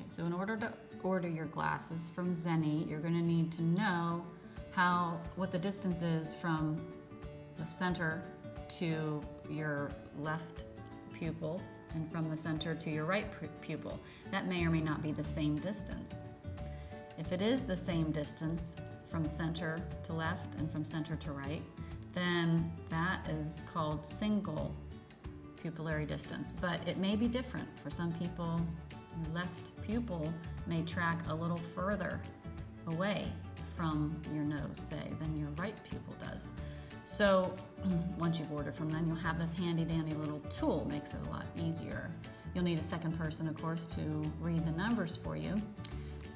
Okay, so in order to order your glasses from Zenni, you're going to need to know what the distance is from the center to your left pupil and from the center to your right pupil. That may or may not be the same distance. If it is the same distance from center to left and from center to right, then that is called single pupillary distance. But it may be different. For some people, your left pupil may track a little further away from your nose, say, than your right pupil does. So once you've ordered from them, you'll have this handy dandy little tool. Makes it a lot easier. You'll need a second person, of course, to read the numbers for you.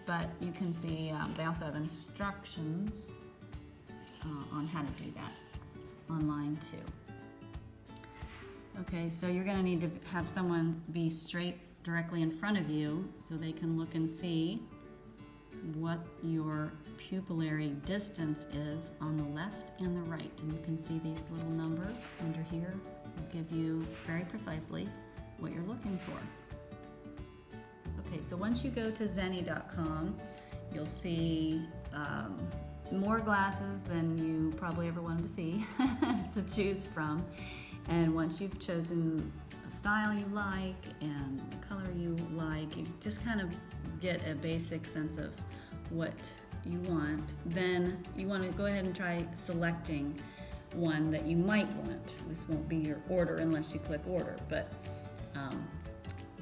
But you can see they also have instructions on how to do that online too. Okay, so you're going to need to have someone be straight directly in front of you so they can look and see what your pupillary distance is on the left and the right. And you can see these little numbers under here will give you very precisely what you're looking for. Okay, so once you go to zenni.com, you'll see more glasses than you probably ever wanted to see to choose from. And once you've chosen a style you like and the color you like, you just kind of get a basic sense of what you want. Then you want to go ahead and try selecting one that you might want. This won't be your order unless you click order, but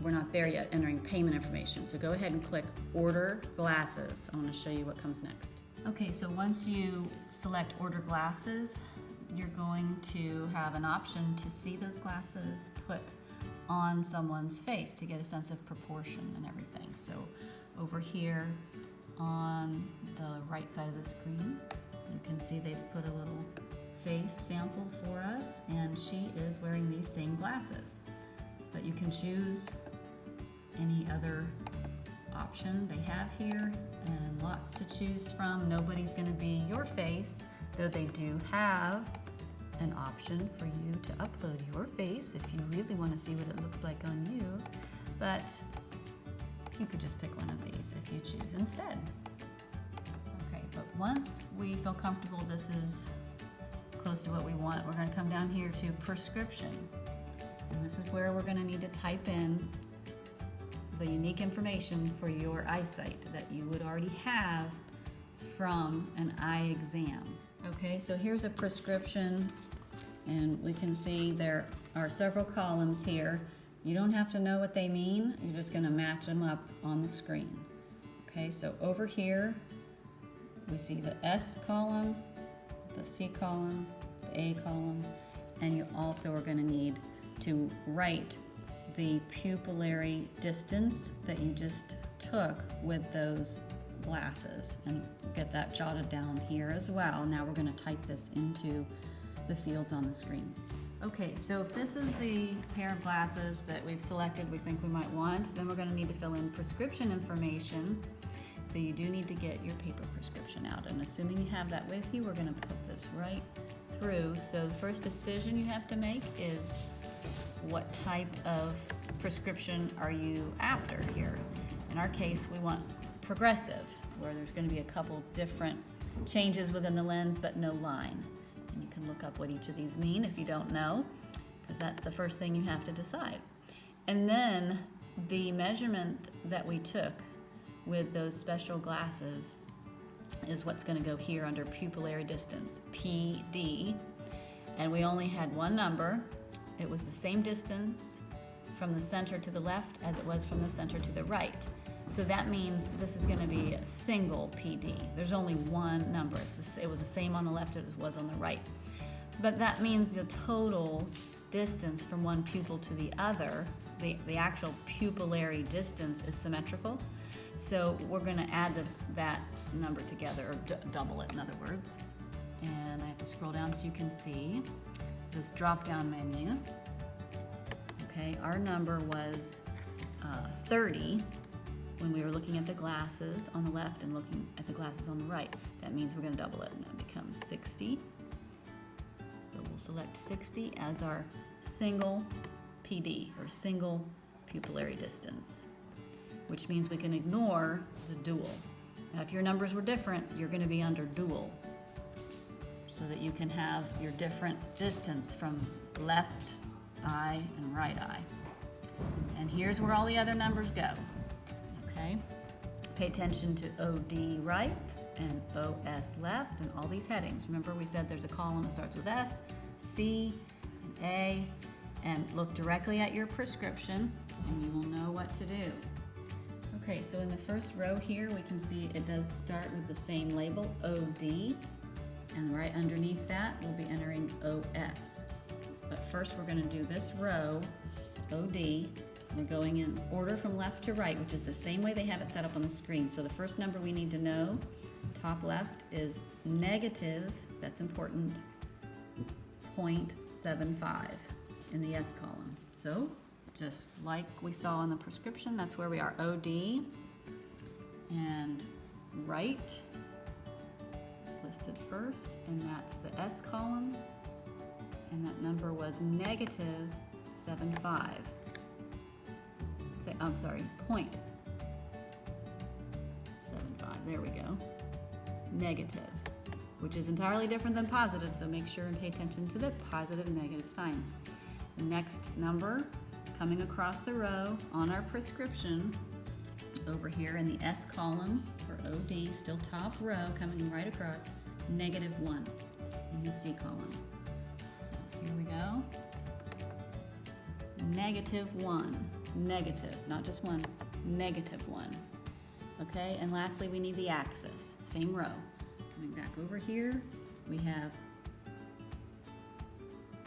we're not there yet entering payment information. So go ahead and click order glasses. I want to show you what comes next. Okay, so once you select order glasses, you're going to have an option to see those glasses put on someone's face to get a sense of proportion and everything. So over here on the right side of the screen, you can see they've put a little face sample for us, and she is wearing these same glasses. But you can choose any other option they have here, and lots to choose from. Nobody's going to be your face, though they do have an option for you to upload your face if you really want to see what it looks like on you. But you could just pick one of these if you choose instead. Okay, but once we feel comfortable this is close to what we want, we're going to come down here to prescription. And this is where we're going to need to type in the unique information for your eyesight that you would already have from an eye exam. Okay, so here's a prescription, and we can see there are several columns here. You don't have to know what they mean, you're just going to match them up on the screen. Okay, so over here we see the S column, the C column, the A column, and you also are going to need to write the pupillary distance that you just took with those glasses, and get that jotted down here as well. Now we're going to type this into the fields on the screen. Okay, so if this is the pair of glasses that we've selected we think we might want, then we're going to need to fill in prescription information. So you do need to get your paper prescription out, and assuming you have that with you, we're going to put this right through. So the first decision you have to make is what type of prescription are you after here. In our case, we want progressive, where there's going to be a couple different changes within the lens but no line. And you can look up what each of these mean if you don't know, because that's the first thing you have to decide. And then the measurement that we took with those special glasses is what's going to go here under pupillary distance, PD. And we only had one number. It was the same distance from the center to the left as it was from the center to the right. So that means this is going to be a single PD. There's only one number. It was the same on the left as it was on the right. But that means the total distance from one pupil to the other, the actual pupillary distance, is symmetrical. So we're going to add that number together, or double it in other words. And I have to scroll down so you can see this drop-down menu. Okay, our number was 30 when we were looking at the glasses on the left and looking at the glasses on the right. That means we're going to double it, and that becomes 60. So we'll select 60 as our single PD, or single pupillary distance. which means we can ignore the dual. Now, if your numbers were different, you're going to be under dual, so that you can have your different distance from left eye and right eye. And here's where all the other numbers go, okay? Pay attention to OD right and OS left and all these headings. Remember we said there's a column that starts with S, C, and A, and look directly at your prescription and you will know what to do. Okay, so in the first row here we can see it does start with the same label, OD, and right underneath that we'll be entering OS. But first we're going to do this row, OD. We're going in order from left to right, which is the same way they have it set up on the screen. So the first number we need to know, top left, is negative, that's important, 0.75 in the S column. So just like we saw in the prescription, that's where we are, OD, and right is listed first, and that's the S column, and that number was negative 0.75. I'm sorry, 0.75, there we go. Negative, which is entirely different than positive, so make sure and pay attention to the positive and negative signs. The next number coming across the row on our prescription, over here in the S column for OD, still top row, coming right across, -1 in the C column. So here we go. -1. Negative, not just one, -1. Okay, and lastly we need the axis, same row. Coming back over here, we have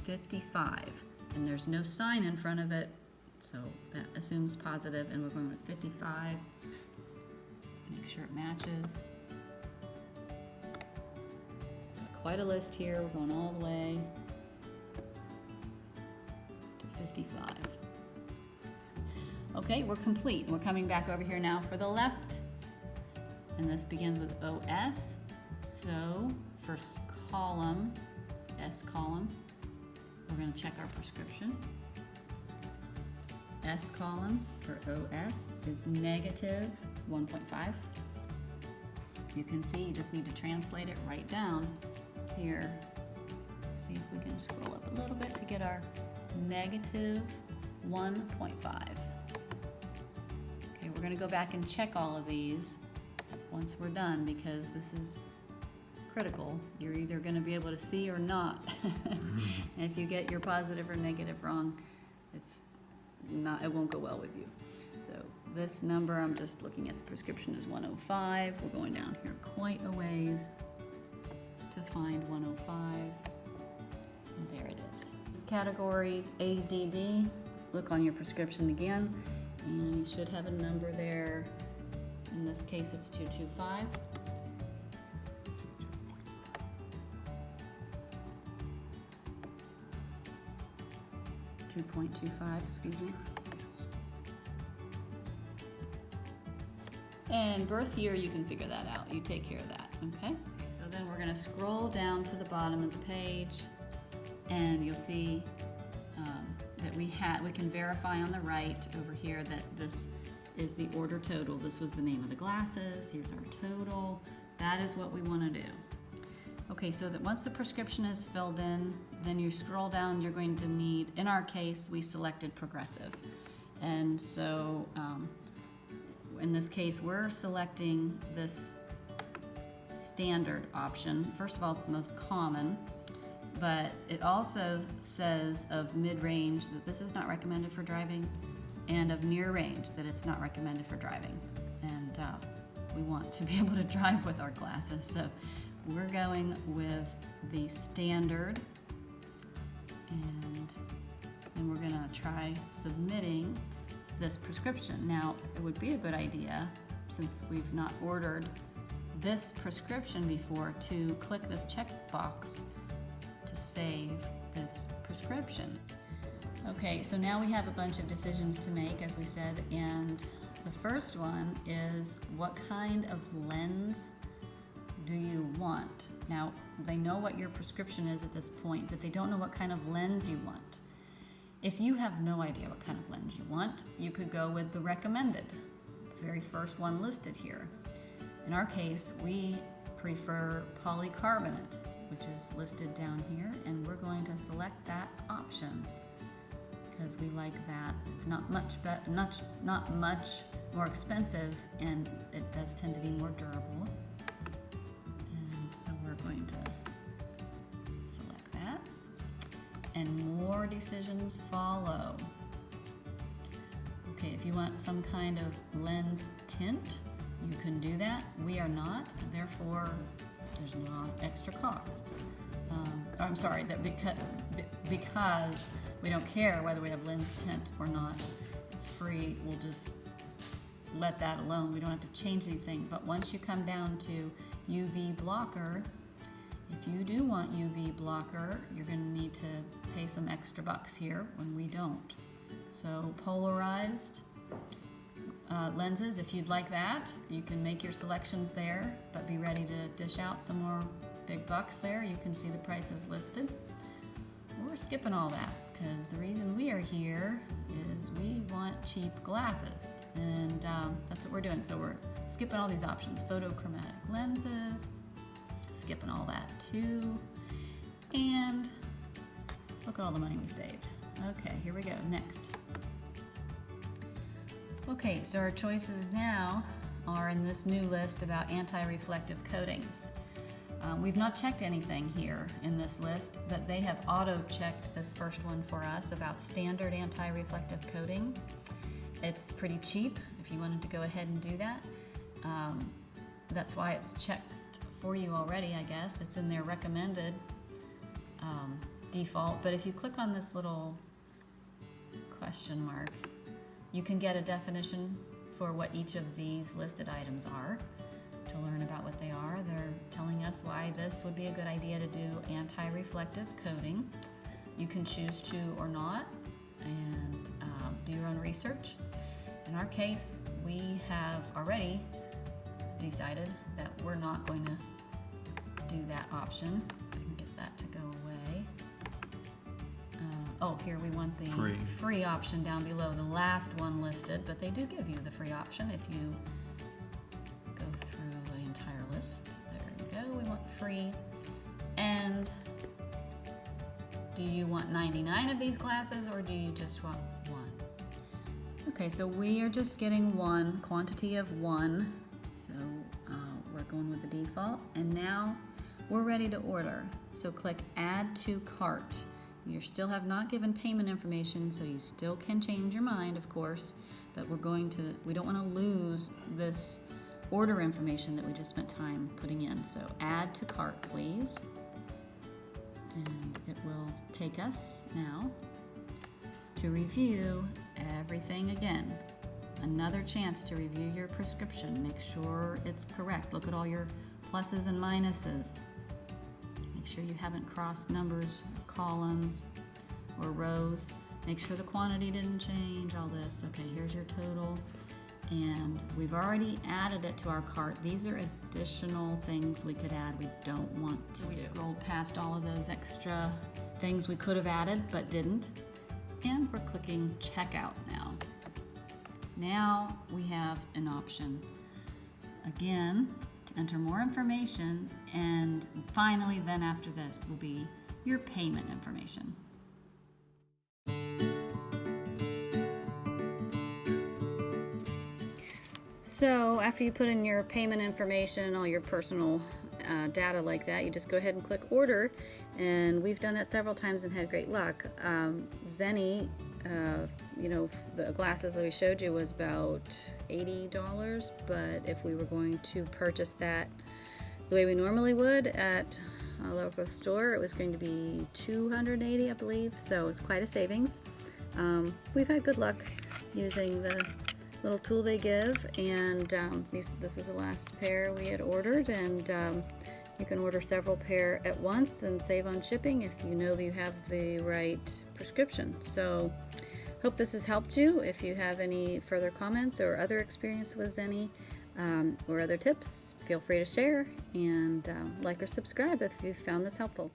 55, and there's no sign in front of it, so that assumes positive, and we're going with 55. Make sure it matches. Got quite a list here, we're going all the way to 55. Okay, we're complete. We're coming back over here now for the left, and this begins with OS. So first column, S column, we're going to check our prescription. S column for OS is -1.5. So you can see, you just need to translate it right down here. See if we can scroll up a little bit to get our -1.5. We're going to go back and check all of these once we're done, because this is critical. You're either going to be able to see or not. And if you get your positive or negative wrong, it won't go well with you. So this number, I'm just looking at the prescription, is 105. We're going down here quite a ways to find 105. And there it is. This category, ADD, look on your prescription again. And you should have a number there. In this case, it's 225. .25, excuse me. And birth year, you can figure that out. You take care of that, okay? So then we're gonna scroll down to the bottom of the page, and you'll see that we can verify on the right over here that this is the order total. This was the name of the glasses. Here's our total. That is what we want to do. Okay, so that once the prescription is filled in, then you scroll down, you're going to need, in our case, we selected progressive. And so in this case, we're selecting this standard option. First of all, it's the most common, but it also says of mid-range that this is not recommended for driving, and of near range that it's not recommended for driving. And we want to be able to drive with our glasses, so we're going with the standard, and then we're gonna try submitting this prescription. Now, it would be a good idea, since we've not ordered this prescription before, to click this checkbox to save this prescription. Okay, so now we have a bunch of decisions to make, as we said, and the first one is, what kind of lens do you want? Now, they know what your prescription is at this point, but they don't know what kind of lens you want. If you have no idea what kind of lens you want, you could go with the recommended very first one listed here. In our case, we prefer polycarbonate, which is listed down here, and we're going to select that option because we like that. It's not much more expensive, and it does tend to be more durable. And so we're going to select that, and more decisions follow. Okay, if you want some kind of lens tint, you can do that. We are not, therefore there's no extra cost. I'm sorry, that because we don't care whether we have lens tint or not, it's free. We'll just let that alone. We don't have to change anything. But once you come down to UV blocker, if you do want UV blocker, you're going to need to pay some extra bucks here when we don't. So polarized lenses, if you'd like that, you can make your selections there, but be ready to dish out some more big bucks there. You can see the prices listed. We're skipping all that because the reason we are here is we want cheap glasses, and that's what we're doing. So we're skipping all these options. Photochromatic lenses, skipping all that too, and look at all the money we saved. Okay, here we go, next. Okay, so our choices now are in this new list about anti-reflective coatings. We've not checked anything here in this list, but they have auto-checked this first one for us about standard anti-reflective coating. It's pretty cheap if you wanted to go ahead and do that. That's why it's checked for you already, I guess. It's in their recommended default, but if you click on this little question mark, you can get a definition for what each of these listed items are. To learn about what they are, they're telling us why this would be a good idea to do anti-reflective coating. You can choose to or not, and do your own research. In our case, we have already decided that we're not going to do that option. I can get that to go away. Oh, here we want the free option down below, the last one listed, but they do give you the free option if you go through the entire list. There you go, we want free. And do you want 99 of these glasses, or do you just want one? Okay, so we are just getting one, quantity of one. So we're going with the default, and now we're ready to order. So click Add to Cart. You still have not given payment information, so you still can change your mind, of course, but we don't want to lose this order information that we just spent time putting in. So add to cart, please. And it will take us now to review everything again. Another chance to review your prescription. Make sure it's correct. Look at all your pluses and minuses. Make sure you haven't crossed numbers, columns, or rows. Make sure the quantity didn't change, all this. Okay, here's your total. And we've already added it to our cart. These are additional things we could add we don't want to. So we scrolled past all of those extra things we could have added but didn't. And we're clicking checkout now. Now we have an option again to enter more information, and finally then after this will be your payment information. So after you put in your payment information, all your personal data like that, you just go ahead and click order, and we've done that several times and had great luck. Zenni, the glasses that we showed you was about $80, but if we were going to purchase that the way we normally would at a local store, it was going to be $280, I believe, so it's quite a savings. We've had good luck using the little tool they give, and this was the last pair we had ordered, and you can order several pair at once and save on shipping if you know that you have the right prescription. So hope this has helped you. If you have any further comments or other experience with Zenni or other tips, feel free to share, and like or subscribe if you found this helpful.